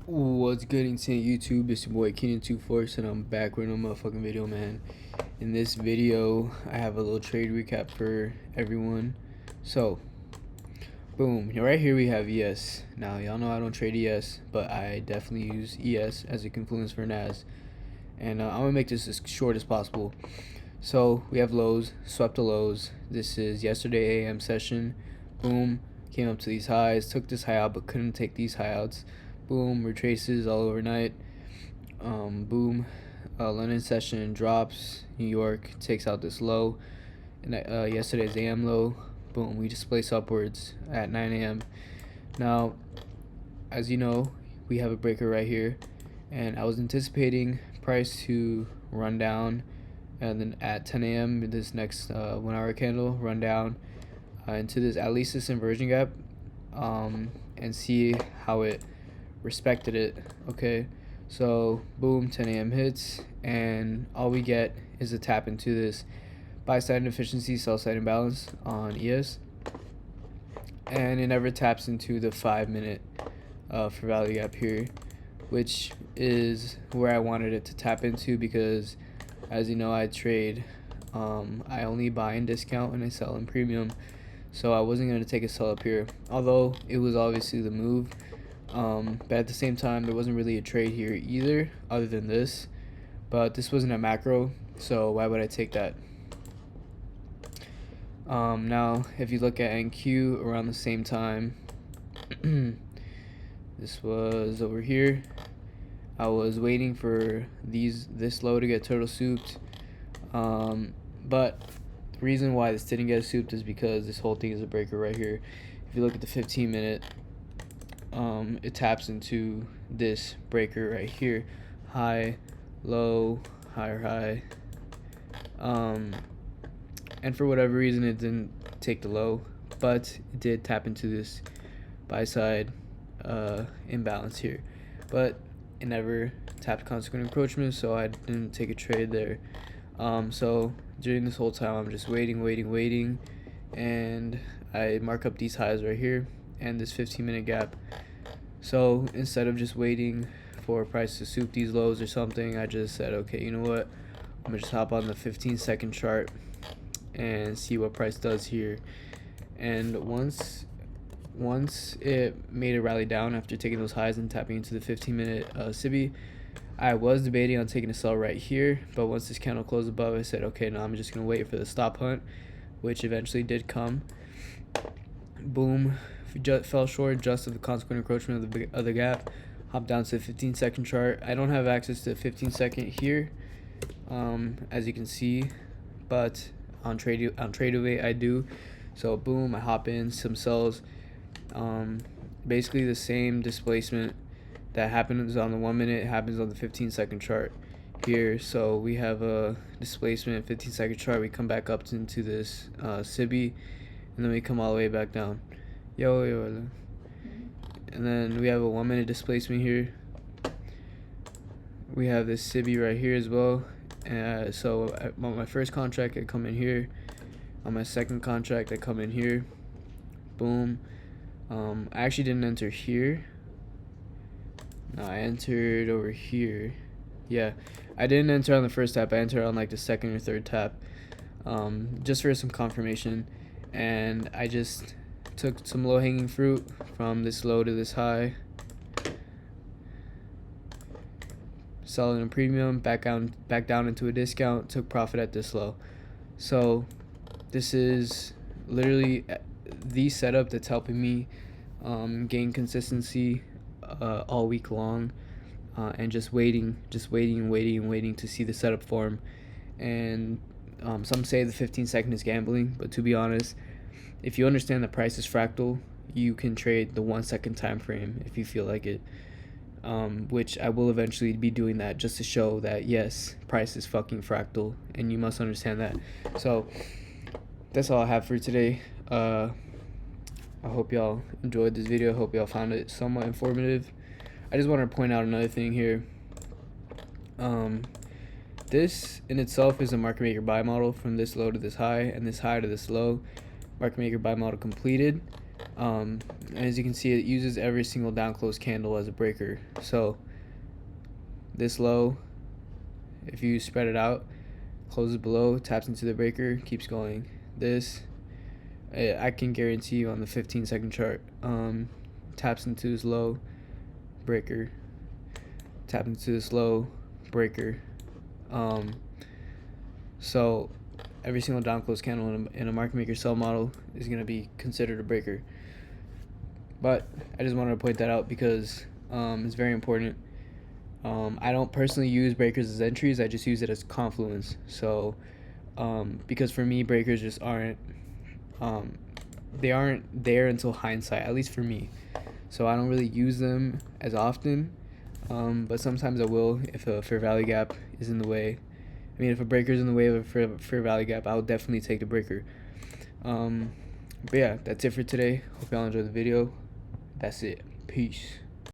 What's good in YouTube? It's your boy Keenan24, and I'm back with another motherfucking video, man. In this video, I have a little trade recap for everyone. So, boom, right here we have ES. Now, y'all know I don't trade ES, but I definitely use ES as a confluence for NAS. And I'm gonna make this as short as possible. So, we have lows, swept the lows. This is yesterday AM session. Boom, came up to these highs, took this high out, but couldn't take these high outs. Boom, retraces all overnight. Boom, London session drops. New York takes out this low, and yesterday's AM low. Boom, we displace upwards at 9 a.m. Now, as you know, we have a breaker right here, and I was anticipating price to run down, and then at 10 a.m. this next 1 hour candle run down into this, at least this inversion gap, and see how it respected it. Okay, so boom, 10 a.m. hits, and all we get is a tap into this buy side inefficiency, sell side imbalance on ES, and it never taps into the 5-minute for value gap here, which is where I wanted it to tap into, because as you know, I trade I only buy in discount and I sell in premium, so I wasn't going to take a sell up here, although it was obviously the move. But at the same time, there wasn't really a trade here either, other than this. But this wasn't a macro, so why would I take that? Now, if you look at NQ around the same time, this was over here. I was waiting for this low to get turtle souped, but the reason why this didn't get souped is because this whole thing is a breaker right here. If you look at the 15-minute, it taps into this breaker right here, high, low, higher high, and for whatever reason it didn't take the low, but it did tap into this buy side imbalance here, but it never tapped consequent encroachment, so I didn't take a trade there. So during this whole time I'm just waiting, and I mark up these highs right here and this 15-minute gap. So instead of just waiting for price to soup these lows or something, I just said, okay, you know what, I'm gonna just hop on the 15-second chart and see what price does here. And once it made a rally down after taking those highs and tapping into the 15-minute CIBI, I was debating on taking a sell right here, but once this candle closed above, I said, okay, no, I'm just gonna wait for the stop hunt, which eventually did come. Boom, fell short just of the consequent encroachment of the gap. Hop down to the 15-second chart. I don't have access to the 15-second here, as you can see, but on Tradeaway I do. So boom, I hop in some sells. Basically the same displacement that happens on the 1 minute happens on the 15-second chart here. So we have a displacement 15-second chart. We come back up into this CIBI, and then we come all the way back down. And then we have a 1 minute displacement here. We have this CIBI right here as well. So on my first contract, I come in here. On my second contract, I come in here. Boom. I actually didn't enter here. No, I entered over here. Yeah, I didn't enter on the first tap. I entered on like the second or third tap, just for some confirmation. And I just took some low-hanging fruit from this low to this high, selling a premium, back down into a discount, took profit at this low. So this is literally the setup that's helping me gain consistency all week long, and just waiting to see the setup form. And some say the 15-second is gambling, but to be honest, if you understand the price is fractal, you can trade the 1 second time frame if you feel like it, which I will eventually be doing that, just to show that yes, price is fucking fractal, and you must understand that. So that's all I have for today. I hope y'all enjoyed this video. I hope y'all found it somewhat informative. I just want to point out another thing here. This in itself is a market maker buy model from this low to this high, and this high to this low. Market maker buy model completed. And as you can see, it uses every single down close candle as a breaker. So this low, if you spread it out, closes below, taps into the breaker, keeps going. This, I can guarantee you on the 15-second chart, taps into this low, breaker, tap into this low, breaker. So every single down close candle in a market maker sell model is going to be considered a breaker. But I just wanted to point that out because it's very important. I don't personally use breakers as entries. I just use it as confluence. So because for me, breakers just aren't they aren't there until hindsight, at least for me. So I don't really use them as often, but sometimes I will if a fair value gap is in the way. I mean, if a breaker is in the way of a fair value gap, I'll definitely take the breaker. But yeah, that's it for today. Hope y'all enjoyed the video. That's it. Peace.